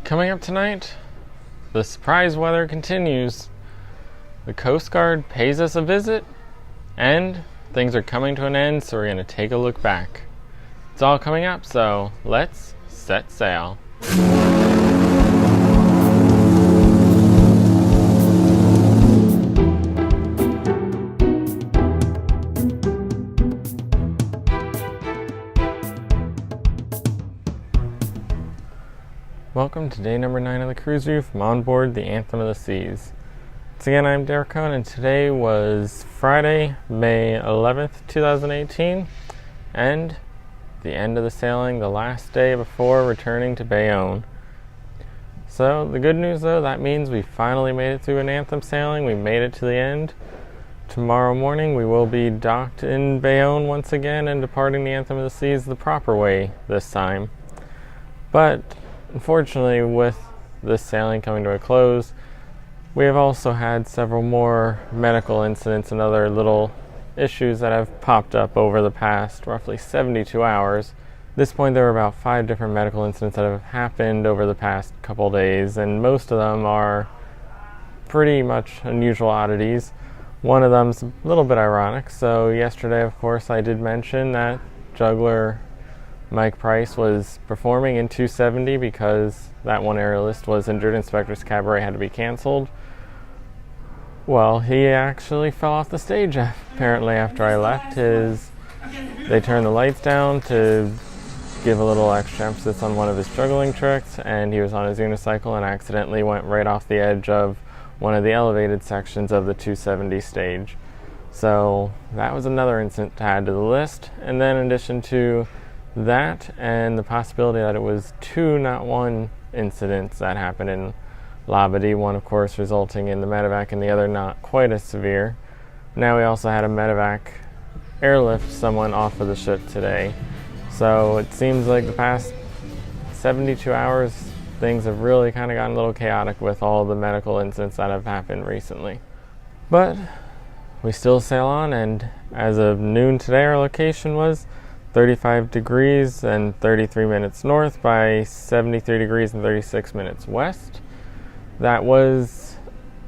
Coming up tonight, the surprise weather continues. The Coast Guard pays us a visit, and things are coming to an end, so we're going to take a look back. It's all coming up, so let's set sail. Welcome to day number 9 of the cruise view from onboard the Anthem of the Seas. Once again, I'm Picone, and today was Friday, May 11th, 2018, and the end of the sailing, the last day before returning to Bayonne. So the good news though, that means we finally made it through an Anthem sailing. We made it to the end. Tomorrow morning we will be docked in Bayonne once again and departing the Anthem of the Seas the proper way this time. But unfortunately, with this sailing coming to a close, we have also had several more medical incidents and other little issues that have popped up over the past roughly 72 hours. At this point, there were about 5 different medical incidents that have happened over the past couple days, and most of them are pretty much unusual oddities. One of them's a little bit ironic. So yesterday, of course, I did mention that juggler Mike Price was performing in 270 because that one aerialist was injured and Spectre's Cabaret had to be canceled. Well, he actually fell off the stage apparently after I left. They turned the lights down to give a little extra emphasis on one of his juggling tricks, and he was on his unicycle and accidentally went right off the edge of one of the elevated sections of the 270 stage. So that was another incident to add to the list. And then in addition to that and the possibility that it was 2, not 1 incidents that happened in Labadee, one of course resulting in the medevac and the other not quite as severe. Now we also had a medevac airlift someone off of the ship today. So it seems like the past 72 hours things have really kind of gotten a little chaotic with all the medical incidents that have happened recently. But we still sail on, and as of noon today our location was 35 degrees and 33 minutes north by 73 degrees and 36 minutes west. That was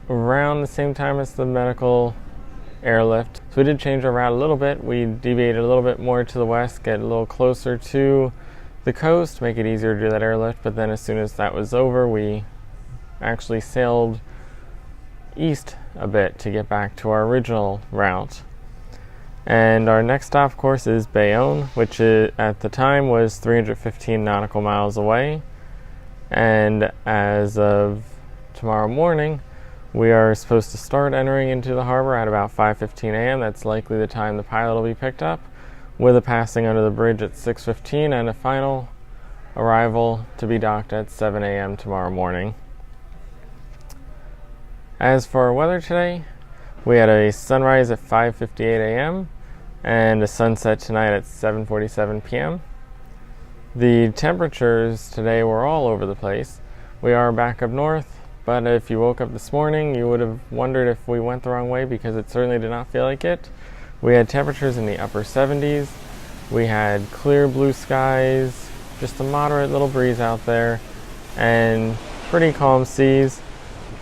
around the same time as the medical airlift. So we did change our route a little bit. We deviated a little bit more to the west, get a little closer to the coast, make it easier to do that airlift. But then as soon as that was over, we actually sailed east a bit to get back to our original route. And our next stop, of course, is Bayonne, which at the time was 315 nautical miles away. And as of tomorrow morning, we are supposed to start entering into the harbor at about 5:15 a.m. That's likely the time the pilot will be picked up, with a passing under the bridge at 6:15 and a final arrival to be docked at 7 a.m. tomorrow morning. As for our weather today, we had a sunrise at 5:58 a.m. and a sunset tonight at 7:47 p.m. The temperatures today were all over the place. We are back up north, but if you woke up this morning, you would have wondered if we went the wrong way, because it certainly did not feel like it. We had temperatures in the upper 70s. We had clear blue skies, just a moderate little breeze out there, and pretty calm seas.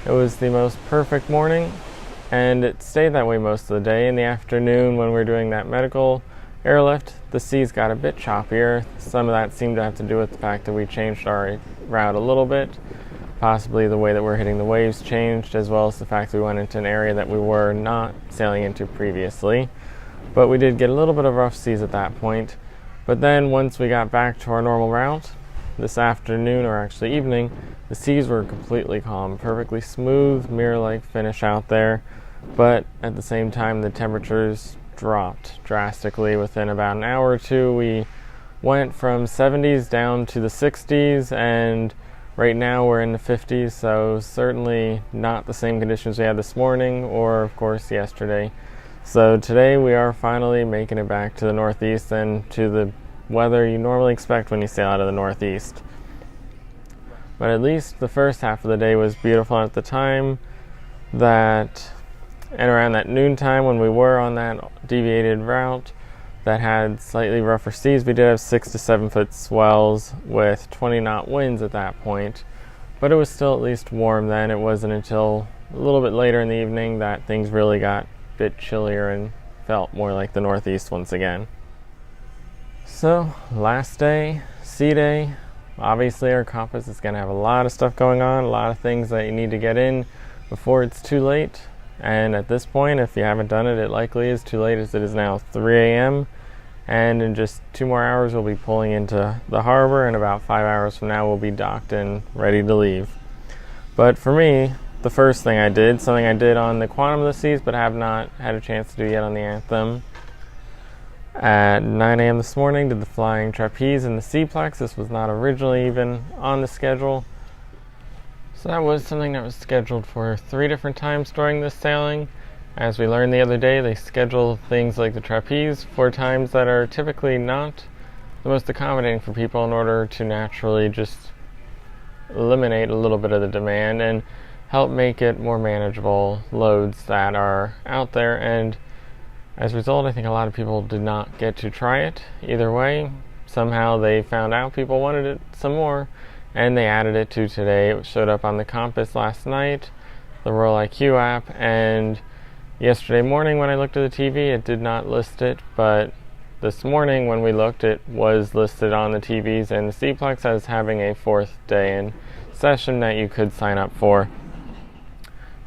It was the most perfect morning, and it stayed that way most of the day. In the afternoon, when we were doing that medical airlift, the seas got a bit choppier. Some of that seemed to have to do with the fact that we changed our route a little bit. Possibly the way that we're hitting the waves changed, as well as the fact that we went into an area that we were not sailing into previously. But we did get a little bit of rough seas at that point. But then once we got back to our normal route, this afternoon, or actually evening, the seas were completely calm, perfectly smooth, mirror-like finish out there. But at the same time, the temperatures dropped drastically. Within about an hour or two, we went from 70s down to the 60s, and right now we're in the 50s, so certainly not the same conditions we had this morning or, of course, yesterday. So today we are finally making it back to the northeast and to the weather you normally expect when you sail out of the northeast. But at least the first half of the day was beautiful. At the time that, and around that noontime when we were on that deviated route that had slightly rougher seas, we did have 6 to 7 foot swells with 20 knot winds at that point. but it was still at least warm then. It wasn't until a little bit later in the evening that things really got a bit chillier and felt more like the Northeast once again. So, last day, sea day. Obviously our compass is going to have a lot of stuff going on, a lot of things that you need to get in before it's too late. And at this point, if you haven't done it, it likely is too late, as it is now 3 a.m. And in just 2 more hours, we'll be pulling into the harbor, and about 5 hours from now, we'll be docked and ready to leave. But for me, the first thing I did, something I did on the Quantum of the Seas, but have not had a chance to do yet on the Anthem. At 9 a.m. this morning, did the flying trapeze in the Seaplex. This was not originally even on the schedule. So that was something that was scheduled for 3 different times during this sailing. As we learned the other day, they schedule things like the trapeze for times that are typically not the most accommodating for people, in order to naturally just eliminate a little bit of the demand and help make it more manageable loads that are out there. And as a result, I think a lot of people did not get to try it. Either way, somehow they found out people wanted it some more, and they added it to today. It showed up on the compass last night, the Royal IQ app, and yesterday morning when I looked at the TV, it did not list it, but this morning when we looked, it was listed on the TVs and the Seaplex as having a 4th day in session that you could sign up for.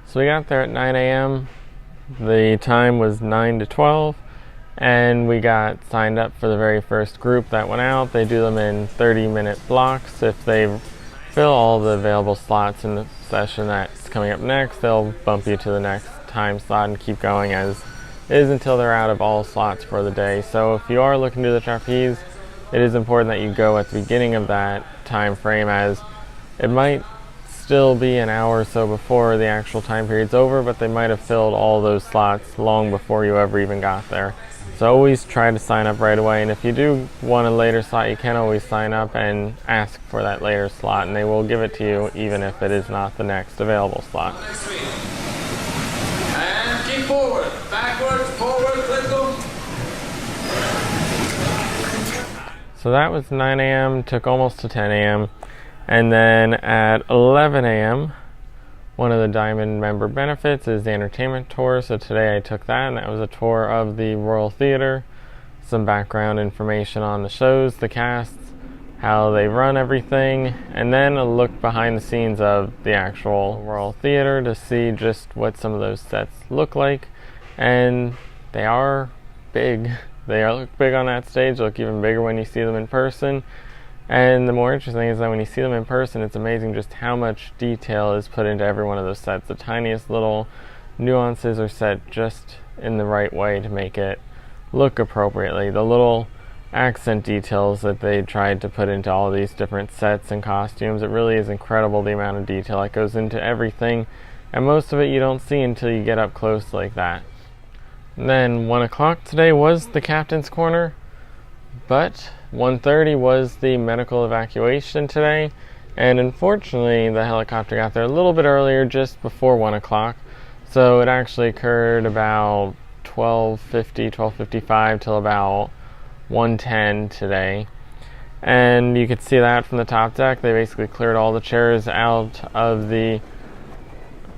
So we got there at 9 a.m. The time was 9 to 12, and we got signed up for the very first group that went out. They do them in 30-minute blocks. If they fill all the available slots in the session that's coming up next, they'll bump you to the next time slot and keep going as is until they're out of all slots for the day. So if you are looking to do the trapeze, it is important that you go at the beginning of that time frame, as it might still be an hour or so before the actual time period's over, but they might have filled all those slots long before you ever even got there. So always try to sign up right away, and if you do want a later slot, you can always sign up and ask for that later slot, and they will give it to you even if it is not the next available slot. And keep forward, backwards, forward, let's go. So that was 9 a.m., took almost to 10 a.m. And then at 11 a.m., one of the Diamond member benefits is the entertainment tour. So today I took that, and that was a tour of the Royal Theatre, some background information on the shows, the casts, how they run everything, and then a look behind the scenes of the actual Royal Theatre to see just what some of those sets look like. And they are big. They look big on that stage. They look even bigger when you see them in person. And the more interesting thing is that when you see them in person, it's amazing just how much detail is put into every one of those sets. The tiniest little nuances are set just in the right way to make it look appropriately. The little accent details that they tried to put into all these different sets and costumes, it really is incredible the amount of detail that goes into everything, and most of it you don't see until you get up close like that. And then 1 o'clock today was the captain's corner, but 1:30 was the medical evacuation today, and unfortunately the helicopter got there a little bit earlier, just before 1 o'clock, so it actually occurred about 12:55 till about 1:10 today. And you could see that from the top deck. They basically cleared all the chairs out of the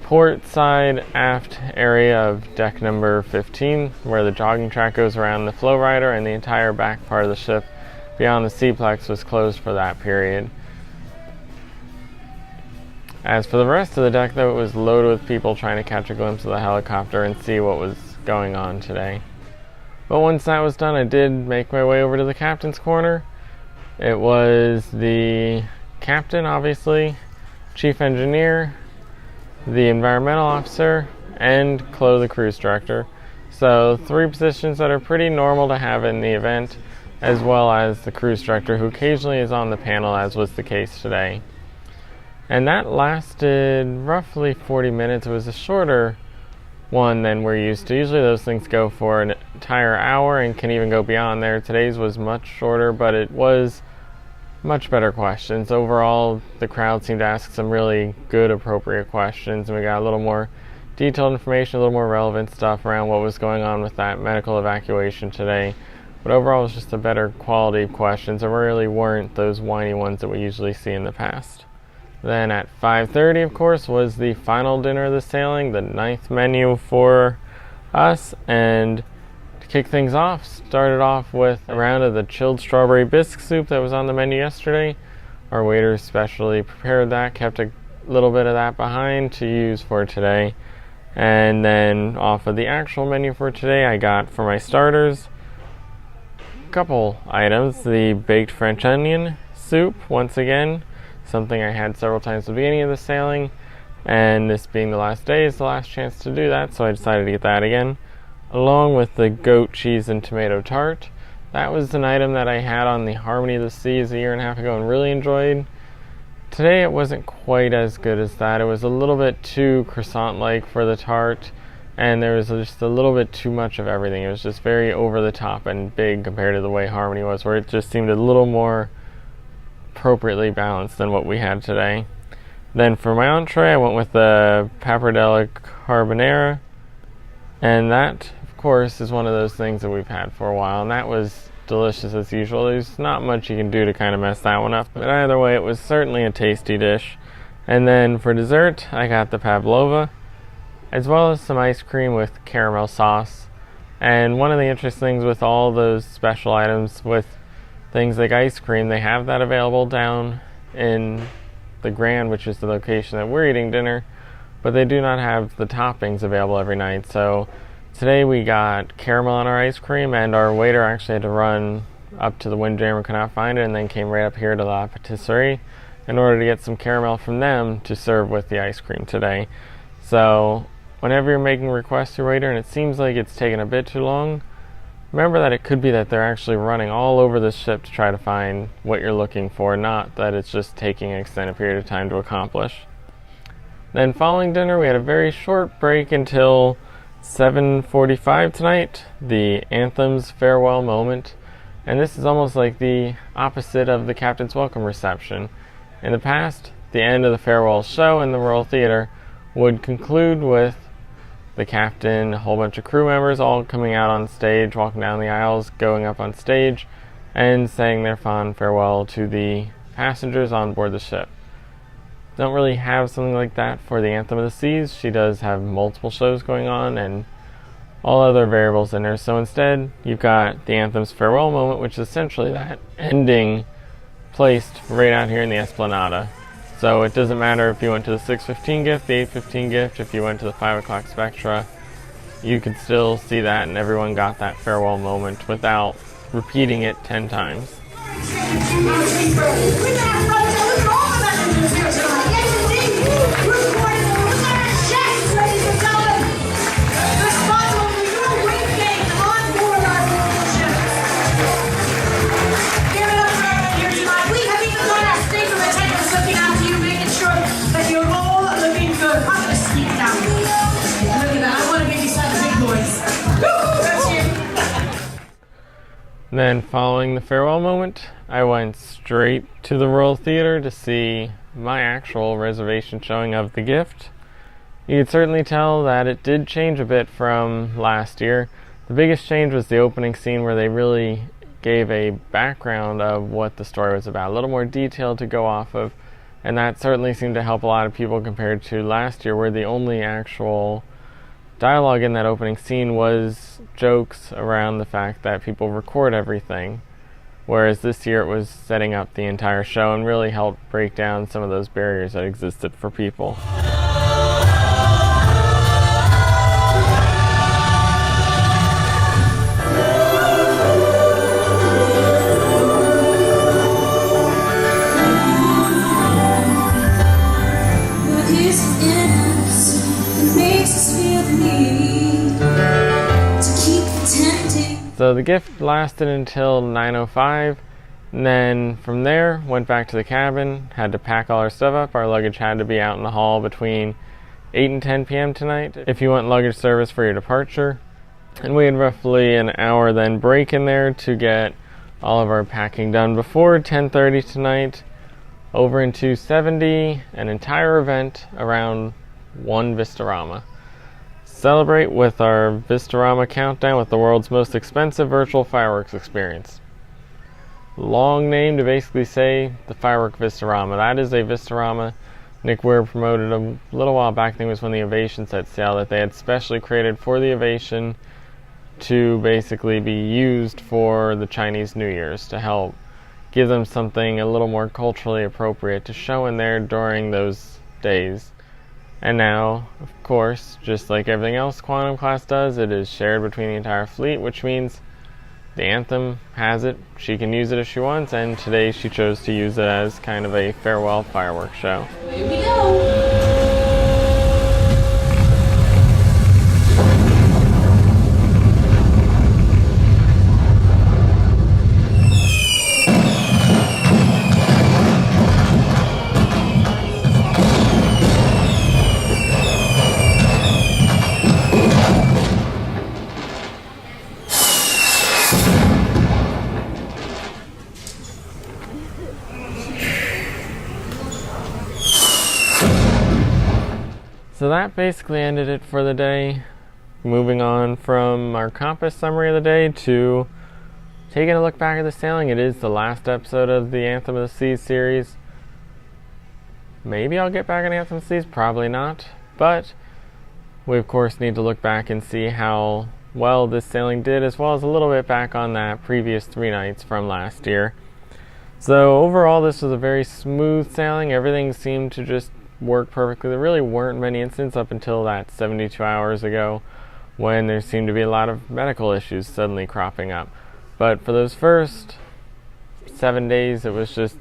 port side aft area of deck number 15, where the jogging track goes around the flow rider, and the entire back part of the ship beyond the Seaplex was closed for that period. As for the rest of the deck, though, it was loaded with people trying to catch a glimpse of the helicopter and see what was going on today. But once that was done, I did make my way over to the captain's corner. It was the captain, obviously, chief engineer, the environmental officer, and Chloe, the cruise director. So 3 positions that are pretty normal to have in the event, as well as the cruise director, who occasionally is on the panel, as was the case today. And that lasted roughly 40 minutes. It was a shorter one than we're used to. Usually those things go for an entire hour and can even go beyond there. Today's was much shorter, but it was much better questions. Overall, the crowd seemed to ask some really good, appropriate questions, and we got a little more detailed information, a little more relevant stuff around what was going on with that medical evacuation today. But overall, it was just a better quality of questions. There really weren't those whiny ones that we usually see in the past. Then at 5:30, of course, was the final dinner of the sailing, the 9th menu for us. And to kick things off, started off with a round of the chilled strawberry bisque soup that was on the menu yesterday. Our waiters specially prepared that, kept a little bit of that behind to use for today. And then off of the actual menu for today, I got for my starters a couple items. The baked French onion soup, once again, something I had several times at the beginning of the sailing, and this being the last day is the last chance to do that, so I decided to get that again, along with the goat cheese and tomato tart. That was an item that I had on the Harmony of the Seas a year and a half ago and really enjoyed. Today it wasn't quite as good as that. It was a little bit too croissant-like for the tart, and there was just a little bit too much of everything. It was just very over the top and big compared to the way Harmony was, where it just seemed a little more appropriately balanced than what we had today. Then for my entree, I went with the pappardelle carbonara, and that, of course, is one of those things that we've had for a while, and that was delicious as usual. There's not much you can do to kind of mess that one up, but either way, it was certainly a tasty dish. And then for dessert, I got the pavlova, as well as some ice cream with caramel sauce. And one of the interesting things with all those special items with things like ice cream, they have that available down in the Grand, which is the location that we're eating dinner, but they do not have the toppings available every night. So today we got caramel on our ice cream, and our waiter actually had to run up to the Windjammer, could not find it, and then came right up here to La Patisserie in order to get some caramel from them to serve with the ice cream today. So whenever you're making requests to your waiter and it seems like it's taken a bit too long, remember that it could be that they're actually running all over the ship to try to find what you're looking for, not that it's just taking an extended period of time to accomplish. Then following dinner, we had a very short break until 7:45 tonight, the Anthem's farewell moment. And this is almost like the opposite of the Captain's Welcome reception. In the past, the end of the farewell show in the Royal Theatre would conclude with the captain, a whole bunch of crew members all coming out on stage, walking down the aisles, going up on stage, and saying their fond farewell to the passengers on board the ship. Don't really have something like that for the Anthem of the Seas. She does have multiple shows going on and all other variables in there. So instead, you've got the Anthem's farewell moment, which is essentially that ending placed right out here in the Esplanade. So it doesn't matter if you went to the 6:15 gift, the 8:15 gift, if you went to the 5 o'clock Spectra, you could still see that, and everyone got that farewell moment without repeating it 10 times. Then following the farewell moment, I went straight to the Royal Theatre to see my actual reservation showing of The Gift. You could certainly tell that it did change a bit from last year. The biggest change was the opening scene, where they really gave a background of what the story was about, a little more detail to go off of, and that certainly seemed to help a lot of people compared to last year, where the only actual dialogue in that opening scene was jokes around the fact that people record everything, whereas this year it was setting up the entire show and really helped break down some of those barriers that existed for people. So the gift lasted until 9:05, and then from there went back to the cabin, had to pack all our stuff up. Our luggage had to be out in the hall between 8 and 10 p.m. tonight if you want luggage service for your departure. And we had roughly an hour then break in there to get all of our packing done before 10:30 tonight. Over in 270, an entire event around one Vistarama. Celebrate with our Vistarama countdown with the world's most expensive virtual fireworks experience. long name to basically say the Firework Vistarama. That is a Vistarama Nick Weir promoted a little while back. I think it was when the Ovation set sail, that they had specially created for the Ovation to basically be used for the Chinese New Year's, to help give them something a little more culturally appropriate to show in there during those days. And now, of course, just like everything else Quantum class does, it is shared between the entire fleet, which means the Anthem has it. She can use it if she wants, and today she chose to use it as kind of a farewell fireworks show. Here we go. So that basically ended it for the day. Moving on from our compass summary of the day to taking a look back at the sailing. It is the last episode of the Anthem of the Seas series. Maybe I'll get back on Anthem of the Seas, probably not. But we of course need to look back and see how well this sailing did, as well as a little bit back on that previous 3 nights from last year. So overall this was a very smooth sailing. Everything seemed to just work perfectly. There really weren't many incidents up until that 72 hours ago, when there seemed to be a lot of medical issues suddenly cropping up. But for those first 7 days, it was just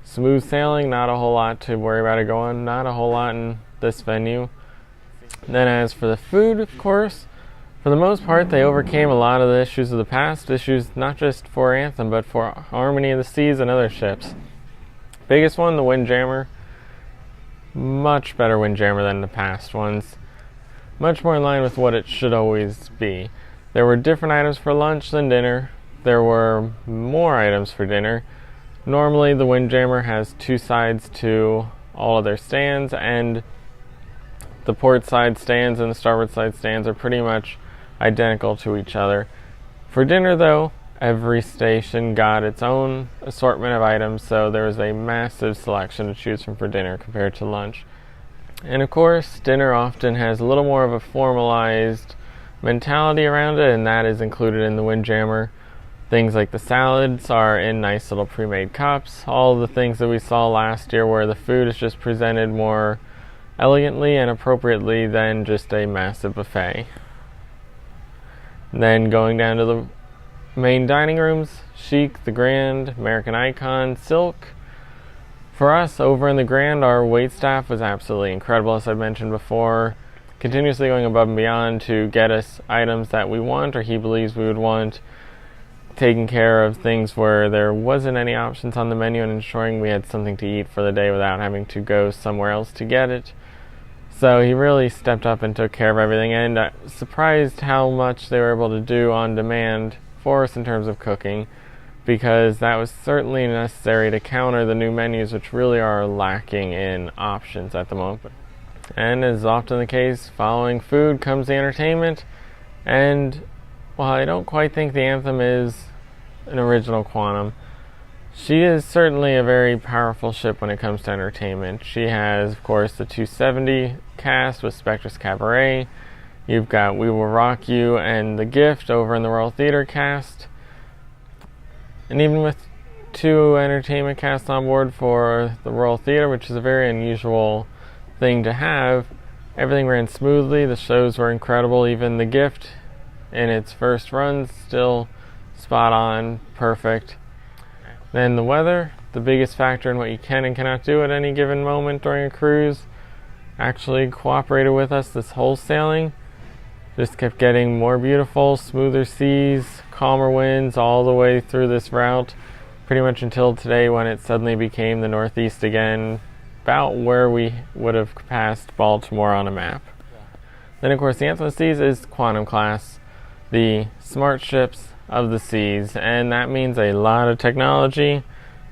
smooth sailing, not a whole lot to worry about it going, not a whole lot in this venue. Then as for the food, of course, for the most part, they overcame a lot of the issues of the past, issues not just for Anthem, but for Harmony of the Seas and other ships. Biggest one, the Windjammer. Much better Windjammer than the past ones. Much more in line with what it should always be. There were different items for lunch than dinner. There were more items for dinner. Normally the Windjammer has 2 sides to all of their stands, and the port side stands and the starboard side stands are pretty much identical to each other. For dinner though, every station got its own assortment of items, so there was a massive selection to choose from for dinner compared to lunch. And of course, dinner often has a little more of a formalized mentality around it, and that is included in the Windjammer. Things like the salads are in nice little pre-made cups. All the things that we saw last year where the food is just presented more elegantly and appropriately than just a massive buffet. Then going down to the main dining rooms, Chic, the Grand, American Icon, Silk. For us, over in the Grand, our waitstaff was absolutely incredible, as I mentioned before, continuously going above and beyond to get us items that we want or he believes we would want, taking care of things where there wasn't any options on the menu and ensuring we had something to eat for the day without having to go somewhere else to get it. So he really stepped up and took care of everything, and I was surprised how much they were able to do on demand for us in terms of cooking, because that was certainly necessary to counter the new menus, which really are lacking in options at the moment. And as is often the case, following food comes the entertainment, and while I don't quite think the Anthem is an original Quantum, she is certainly a very powerful ship when it comes to entertainment. She has, of course, the 270 cast with Spectrus Cabaret. You've got We Will Rock You and The Gift over in the Royal Theatre cast. And even with 2 entertainment casts on board for the Royal Theatre, which is a very unusual thing to have, everything ran smoothly. The shows were incredible. Even The Gift, in its first runs, still spot on, perfect. Then the weather, the biggest factor in what you can and cannot do at any given moment during a cruise, actually cooperated with us this whole sailing. Just kept getting more beautiful, smoother seas, calmer winds all the way through this route, pretty much until today when it suddenly became the northeast again, about where we would have passed Baltimore on a map. Then of course the Anthem of the Seas is Quantum class, the smart ships of the seas, and that means a lot of technology,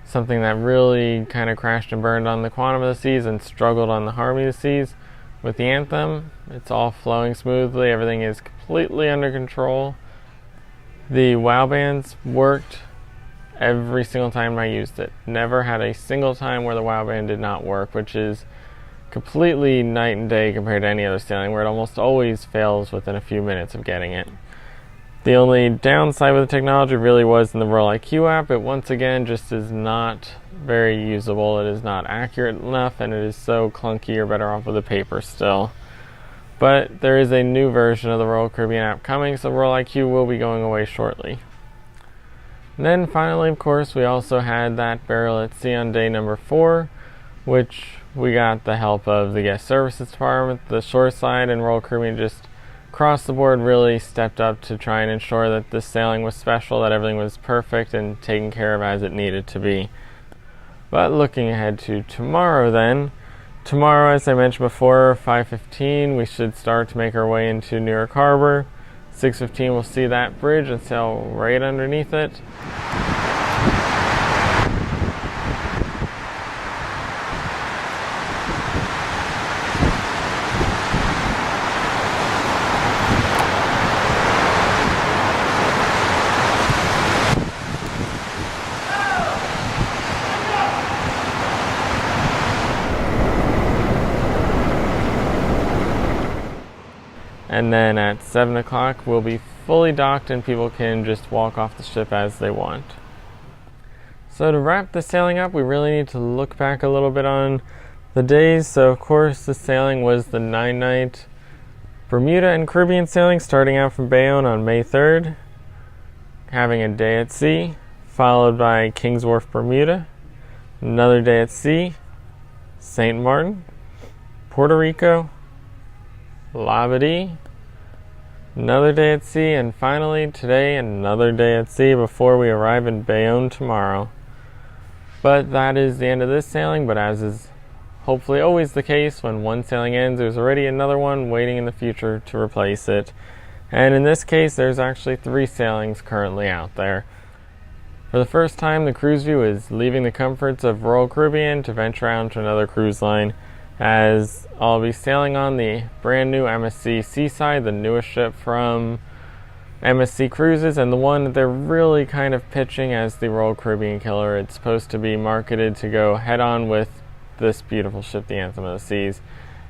something that really kind of crashed and burned on the Quantum of the Seas and struggled on the Harmony of the Seas. With the Anthem, it's all flowing smoothly, everything is completely under control. The WOW bands worked every single time I used it. Never had a single time where the WOW band did not work, which is completely night and day compared to any other sailing, where it almost always fails within a few minutes of getting it. The only downside with the technology really was in the Roll IQ app. It once again just is not very usable. It is not accurate enough, and it is so clunky you're better off with a paper still. But there is a new version of the Royal Caribbean app coming, so Roll IQ will be going away shortly. And then finally, of course, we also had that burial at sea on day number 4, which we got the help of the guest services department, the shoreside, and Royal Caribbean just across the board really stepped up to try and ensure that this sailing was special, that everything was perfect and taken care of as it needed to be. But looking ahead to tomorrow then, tomorrow, as I mentioned before, 5:15, we should start to make our way into New York Harbor. 6:15, we'll see that bridge and sail right underneath it. And then at 7 o'clock, we'll be fully docked and people can just walk off the ship as they want. So to wrap the sailing up, we really need to look back a little bit on the days. So of course, the sailing was the 9-night Bermuda and Caribbean sailing, starting out from Bayonne on May 3rd, having a day at sea, followed by Kings Wharf, Bermuda, another day at sea, St. Martin, Puerto Rico, Labadee, another day at sea, and finally today another day at sea before we arrive in Bayonne tomorrow. But that is the end of this sailing, but as is hopefully always the case, when one sailing ends, there's already another one waiting in the future to replace it. And in this case, there's actually 3 sailings currently out there. For the first time, the CruiseView is leaving the comforts of Royal Caribbean to venture out into another cruise line, as I'll be sailing on the brand new MSC Seaside, the newest ship from MSC Cruises, and the one that they're really kind of pitching as the Royal Caribbean killer. It's supposed to be marketed to go head-on with this beautiful ship, the Anthem of the Seas,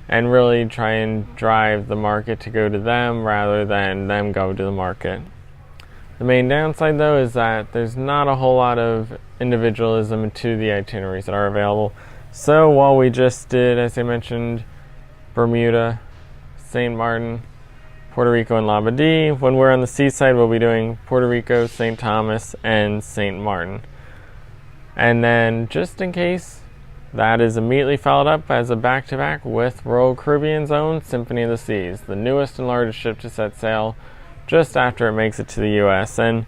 and really try and drive the market to go to them rather than them go to the market. The main downside, though, is that there's not a whole lot of individualism to the itineraries that are available. So while we just did, as I mentioned, Bermuda, St. Martin, Puerto Rico, and Labadee, when we're on the seaside, we'll be doing Puerto Rico, St. Thomas, and St. Martin. And then, just in case, that is immediately followed up as a back-to-back with Royal Caribbean's own Symphony of the Seas, the newest and largest ship to set sail just after it makes it to the U.S. And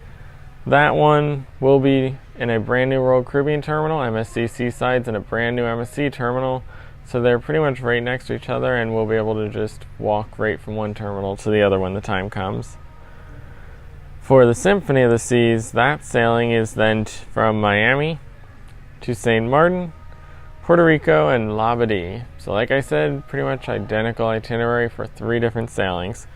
that one will be in a brand new Royal Caribbean terminal. MSC Seaside's in a brand new MSC terminal, so they're pretty much right next to each other, and we'll be able to just walk right from one terminal to the other when the time comes. For the Symphony of the Seas, that sailing is then from Miami to St. Martin, Puerto Rico, and Labadee. So like I said, pretty much identical itinerary for 3 different sailings.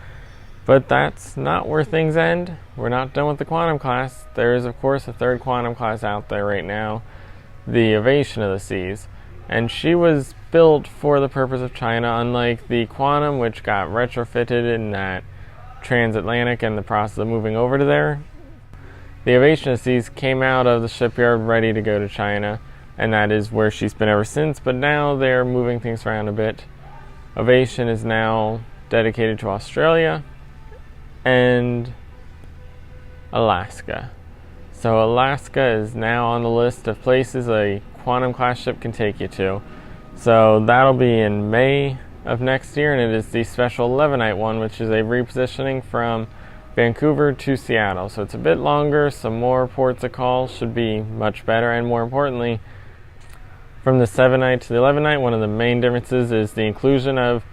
But that's not where things end. We're not done with the Quantum class. There is, of course, a 3rd Quantum class out there right now, the Ovation of the Seas. And she was built for the purpose of China, unlike the Quantum, which got retrofitted in that transatlantic and the process of moving over to there. The Ovation of the Seas came out of the shipyard ready to go to China, and that is where she's been ever since. But now they're moving things around a bit. Ovation is now dedicated to Australia and Alaska. So Alaska is now on the list of places a Quantum class ship can take you to. So that'll be in May of next year, and it is the special 11-night one, which is a repositioning from Vancouver to Seattle. So it's a bit longer, some more ports of call, should be much better, and more importantly, from the 7-night to the 11-night, one of the main differences is the inclusion of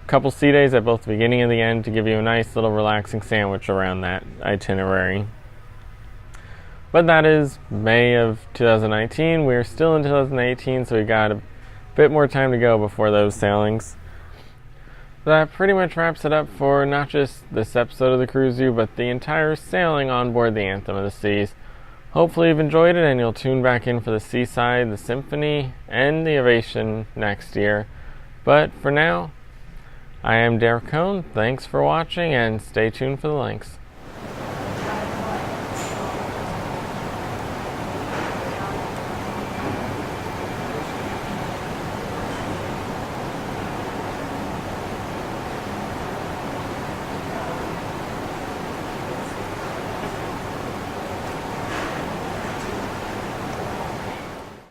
couple sea days at both the beginning and the end to give you a nice little relaxing sandwich around that itinerary. But that is May of 2019. We're still in 2018, so we got a bit more time to go before those sailings. That pretty much wraps it up for not just this episode of the CruiseView, but the entire sailing on board the Anthem of the Seas. Hopefully you've enjoyed it and you'll tune back in for the Seaside, the Symphony, and the Ovation next year. But for now, I am Derek Cohn. Thanks for watching and stay tuned for the links.